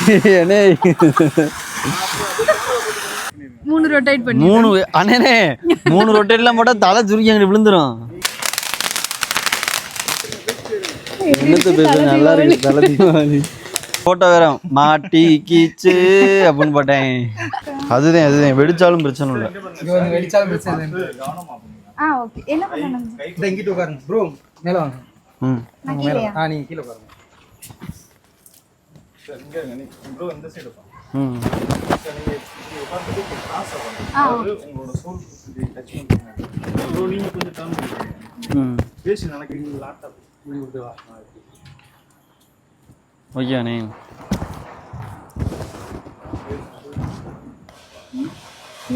அண்ணே 3 ரொட்டேட் பண்ணி 3 அண்ணே 3 ரொட்டேட்லாம் போட்டா தலை சுருக்கி அங்க விழுந்துரும். என்னத்த பேச நல்லா இருக்கு தலை தீபாவளி. போட்டோ வேற மாட்டி கீச்சு அப்படின்னு போட்டேன். அதுதான் வெடிச்சாலும் பிரச்சனை இல்லை. வெடிச்சாலும் பிரச்சனை இல்லை. ஓகே. என்ன பண்ணணும்? இங்கிட்டு உட்காருங்க ப்ரோ. மேல வாங்க. நான் கீழயா? நீங்க கீழ உட்காருங்க. சரி இங்க நீ ப்ரோ இந்த சைடு பா. சரி நீங்க உட்கார்ந்து கிளாஸ் ஆகுங்க. உங்களோட சோல் டச் பண்ணுங்க. ப்ரோ நீங்க கொஞ்சம் டர்ன் பண்ணுங்க. பேசி நடக்கிறீங்க லேப்டாப் நீங்க விட்டு வா. ஓகே அண்ணே.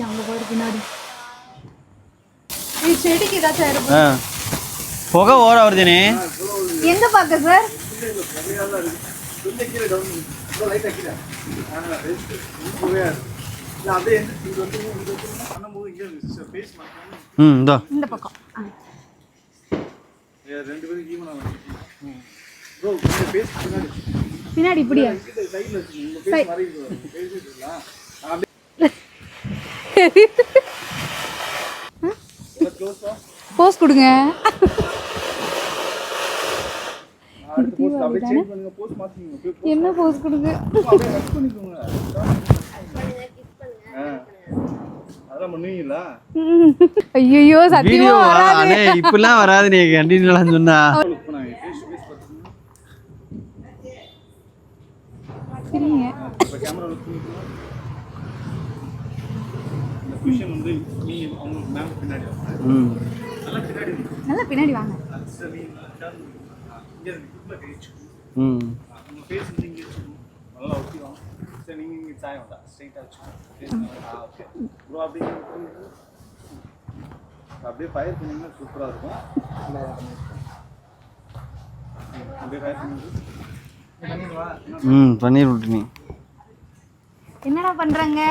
அங்க போய் பின்னாடி ഈ ചെടിക്ക് ஏதாச்சும் ஆயிருக்கும். புகை ஓர வருதுனே. எங்க பாக்க சார்? இந்த பக்கம். பின்னாடி இப்படியா? போஸ் கொடுங்க. என்ன போஸ் கொடுங்க? ஐயோ சத்தியமா வராது. இப்பெல்லாம் வராது. நீ கண்டினியூலாம் சொன்னா சரிங்க. நல்லா பின்னாடி வாங்க. அப்படியே ஃபயர் பண்ணீங்கன்னா சூப்பரா இருக்கும். பன்னீர் விட்டுனி என்னடா பண்றாங்க?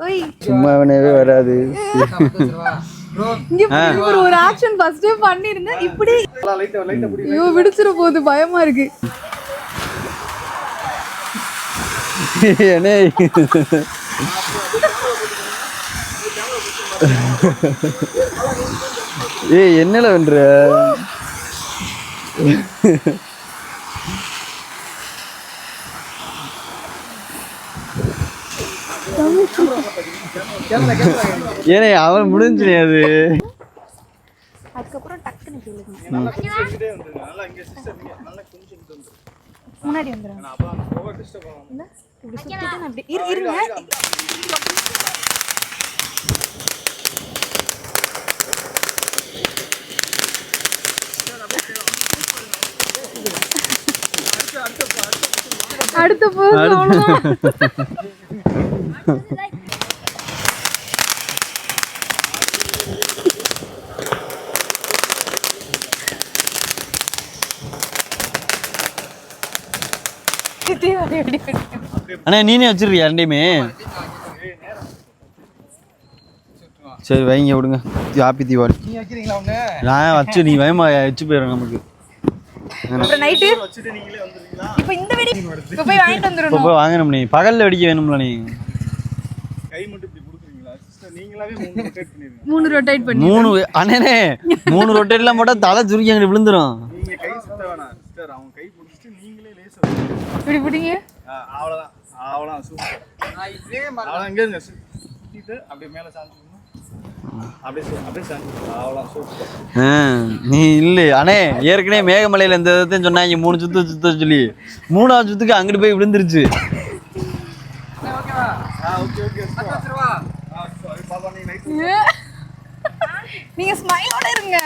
ஓய் சும்மாவே வராது. இங்க ஒரு ஆக்ஷன் ஃபர்ஸ்ட் டைம் பண்ணிருந்தேன். இப்படி ஐயோ விடுச்சிர போகுது, பயமா இருக்கு. அண்ணே என்னல பண்ற? ஏனே அவன் முடிஞ்சு அது. அதுக்கப்புறம் டக்குன்னு முன்னாடி வந்துடுங்க. இப்படி சுத்திட்டு நான் அப்படி இருங்க. அடுத்த போஸ் அவ்வளவுதான். அண்ணா நீனே வச்சிருக்கியா ரெண்டையுமே? சரி வைங்க விடுங்க. ஹாப்பி தீபாவளி. நான் வச்சு நீ பயமா வச்சு போயிடும் நமக்கு. நைட்டு இப்போ இந்த வெடி இப்போ போய் வாங்கிட்டு வந்துறணும். இப்போ போய் வாங்கணும். நீ பகல்ல வெடிக்க வேணும்ல. நீ கை மட்டும் இப்படி குடுக்குறீங்களா சிஸ்டர்? நீங்களாவே 3 ரொட்டேட் பண்ணிருங்க. 3 ரொட்டேட் பண்ணி 3 அண்ணே 3 ரொட்டேட்லாம் போட்டா தலை சுருக்கி அங்க விழுந்துரும். நீங்க கை சுத்த வேணாம் சிஸ்டர். அவங்க கை பிடிச்சிட்டு நீங்களே லேசா இப்படி பிடிங்க. அவ்வளவுதான் சூப்பர். நான் இதே மாதிரி அங்க இருங்க சுத்திட்டு அப்படியே மேல சாஞ்சிடணும். அப்படியே சாஞ்சி அவ்வளவுதான் சூப்பர். நீ இல்ல அண்ணே ஏற்கனவே மேகமலையில இந்த இடத்தையும் சொன்னாங்க 3 சுத்த சொல்லி 3ஆவது சுத்துக்கு அங்கிட்டு போய் விழுந்துருச்சு. ஓகேவா? ஓகே வச்சிரவா. சாரி பாபா நீ நைட் நீங்க ஸ்மைலோட இருங்க.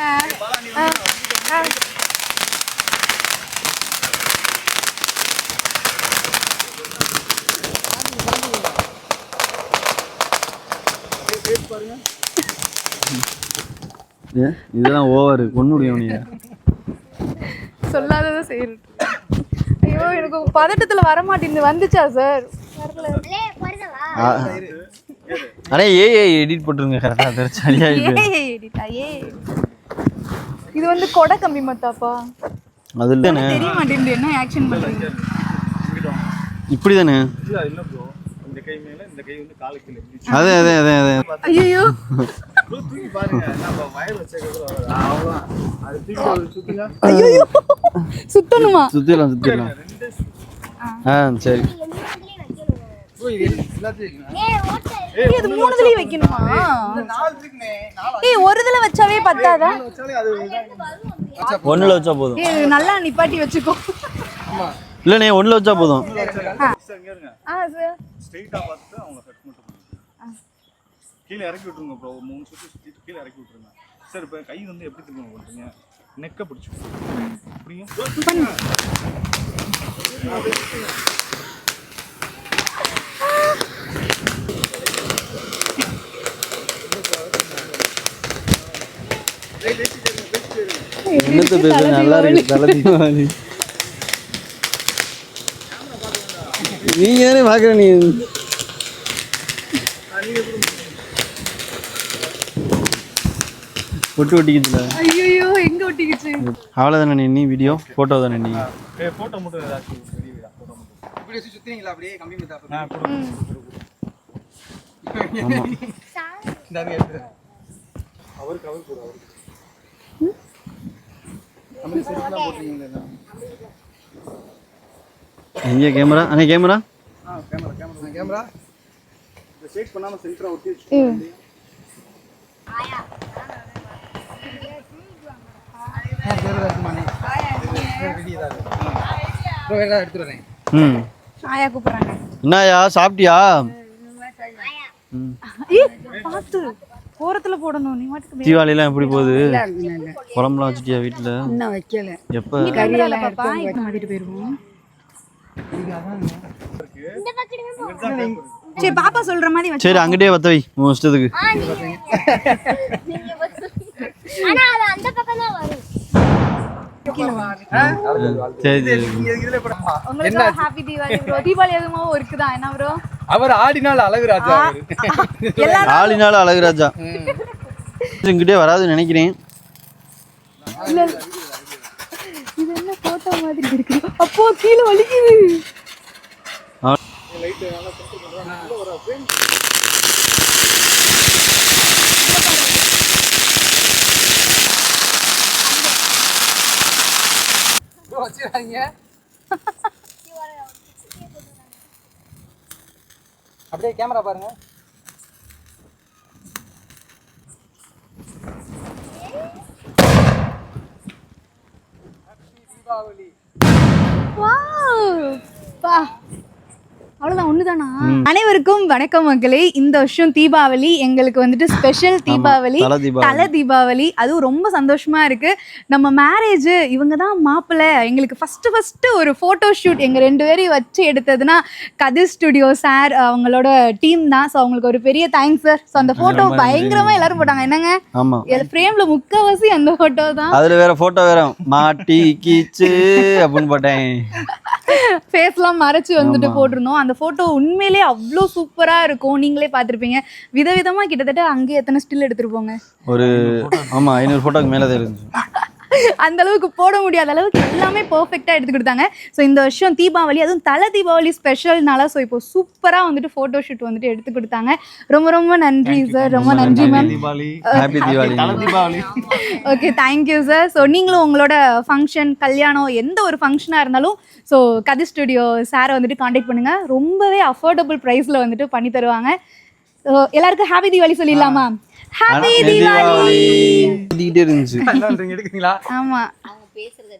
இதெல்லாம் ஓவர் கொன்னுடியும். சொல்லாததை செய்யறது. ஐயோ எனக்கு பதட்டத்துல வர மாட்டேங்குது. வந்துச்சா சார்? அண்ணே எடிட் போட்டுருங்க கரெக்டா. சரியா இது வந்து கொடை கம்பி மத்தாப்பா. அது இல்ல தெரிய மாட்டேங்குது. என்ன ஆக்ஷன் பண்றீங்க? இப்படி தானே? இல்ல இல்ல ப்ரோ, இந்த கை மேல இந்த கை வந்து காலு கீழ இப்படி அதே அதே அதே அதே ஐயோ ப்ரோ தூக்கி பாருங்க. நம்ம வயர் வச்சதுக்கு அவ்வளவுதான். அது தூக்கி சுத்துங்க. ஐயோ சுத்தணுமா? சுத்திடலாம் சுத்திடலாம். சரி. ப்ரோ இது எல்லாத்தையும் ஏய் இது 3 வைக்கணுமா? ஏய் ஒரு இதுல வச்சாவே பத்தாதா? வச்சாலே அது ஒண்ணுல வச்சா போதும். ஏய் நல்லா நிப்பாட்டி வச்சுக்கோ. இல்லண்ணே ஒண்ணுல வச்சா போதும். இங்க இருங்க. சார் ஸ்ட்ரைட்டா பார்த்து அவங்க கட் மட்டும் பண்ணுங்க. கீழ இறக்கி விட்டுருங்க ப்ரோ. 3 சுத்தி கீழ இறக்கி விட்டுருங்க. சார் இப்போ கை வந்து எப்படி திரும்ப பண்றீங்க? நெக்க பிடிச்சுக்கோங்க. அப்படிங்க. என்னத்த பேச நல்லா இருக்கு தலை தீபாவளி. நீங்க தானே பாக்குற நீ. ஒட்டு ஒட்டிக்கிச்சுல. ஐயோ எங்க ஒட்டிக்கிச்சு? அவ்வளவுதானே நீ வீடியோ போட்டோ தானே நீ. போட்டோ மட்டும் ஏதாச்சும் வெளியிடா போட்டோ மட்டும். இப்படி சுத்துறீங்களா அப்படியே கம்பி மத்தா நான் கொடுங்க. ஆமா. இந்தாங்க எடுத்து அவருக்கு கூட அவருக்கு. நம்ம செட்லாம் போட்டுறீங்களா? எங்க கேமரா? அண்ணே கேமரா? கேமரா இந்த ஷேக் பண்ணாம சென்டரா ஒட்டி வச்சுக்கோங்க. எடுத்து வரேன். ஆயா கூப்பிடுறாங்க. என்னயா சாப்பிட்டியா? ஏய் பாத்து போறத்துல போடணும். நீ மாட்டுக்கு தீபாவளி எல்லாம் எப்படி போகுது? குழம்புலாம் வச்சுட்டியா வீட்டுல? இன்னும் வைக்கல. எப்ப? கறியெல்லாம் பாப்பா இப்ப மாத்திட்டு போயிருவோம். சரி பாப்பா சொல்ற மாதிரி வச்சு. சரி அங்கிட்டே வத்த வை உன் இஷ்டத்துக்கு. ஆனா அது அந்த பக்கம் தான் வரும். சரி சரி. உங்களுக்கு ஹாப்பி தீபாவளி ப்ரோ. தீபாவளி எதுமோ இருக்குதா என்ன ப்ரோ? அவர் ஆடினால அழகு ராஜா அவரு. எல்லாரும் ஆளினால அழகுராஜா. இங்கிட்டே வராதுன்னு நினைக்கிறேன். இது என்ன போட்டோ மாதிரி இருக்கு. அப்போ கீழ வலிக்குது. வச்சிராங்க. அப்படியே கேமரா பாருங்க. தீபாவளி. வாவ் பா அவ்வளவுதான் ஒண்ணுதானா? அனைவருக்கும் வணக்கம் மக்களே. இந்த வருஷம் தீபாவளி எங்களுக்கு வந்துட்டு ஸ்பெஷல் தீபாவளி, தலை தீபாவளி. அதுவும் ரொம்ப சந்தோஷமா இருக்கு. நம்ம மேரேஜ் இவங்க தான் மாப்பிள்ளை. எங்களுக்கு ஃபர்ஸ்ட் ஒரு போட்டோ ஷூட் எங்க 2 பேரையும் வச்சு எடுத்ததுன்னா கதிர் ஸ்டுடியோ சார் அவங்களோட டீம் தான். ஸோ அவங்களுக்கு ஒரு பெரிய தேங்க்ஸ் சார். ஸோ அந்த போட்டோ பயங்கரமா எல்லாரும் போட்டாங்க. என்னங்க ஆமா ஃப்ரேம்ல முக்காவாசி அந்த போட்டோ தான். அதுல வேற போட்டோ வேற மாட்டி கீச்சு அப்படின்னு போட்டேன். ஃபேஸ்லாம் மறைச்சு வந்துட்டு போட்டிருந்தோம். அந்த போட்டோ உண்மையிலே அவ்வளோ சூப்பரா இருக்கும். நீங்களே பார்த்துருப்பீங்க. விதவிதமா கிட்டத்தட்ட அங்கே எத்தனை ஸ்டில் எடுத்துருப்போங்க. ஒரு ஆமா 500 போட்டோக்கு மேல தான் இருந்துச்சு. அந்த அளவுக்கு போட முடியாத அளவுக்கு எல்லாமே பெர்ஃபெக்ட்டா எடுத்து கொடுத்தாங்க. ஸோ இந்த வருஷம் தீபாவளி அதுவும் தலை தீபாவளி ஸ்பெஷல்னால ஸோ இப்போ சூப்பரா வந்துட்டு போட்டோ ஷூட் வந்துட்டு எடுத்து கொடுத்தாங்க. ரொம்ப ரொம்ப நன்றி சார். ரொம்ப நன்றி ma'am. Happy Deepavali. Deepavali. Okay thank you sir. So நீங்களும் உங்களோட ஃபங்க்ஷன் கல்யாணம் எந்த ஒரு ஃபங்க்ஷனாக இருந்தாலும் ஸோ கதிர் ஸ்டுடியோ சாரை வந்துட்டு காண்டாக்ட் பண்ணுங்க. ரொம்பவே அஃபோர்டபுள் ப்ரைஸில் வந்துட்டு பண்ணி தருவாங்க. ஸோ எல்லாருக்கும் ஹாப்பி தீபாவளி சொல்லிடலாமா? ஹாப்பி தீபாவளி. இருந்துச்சு. எடுக்கிறீங்களா? ஆமா. அவங்க பேசுறது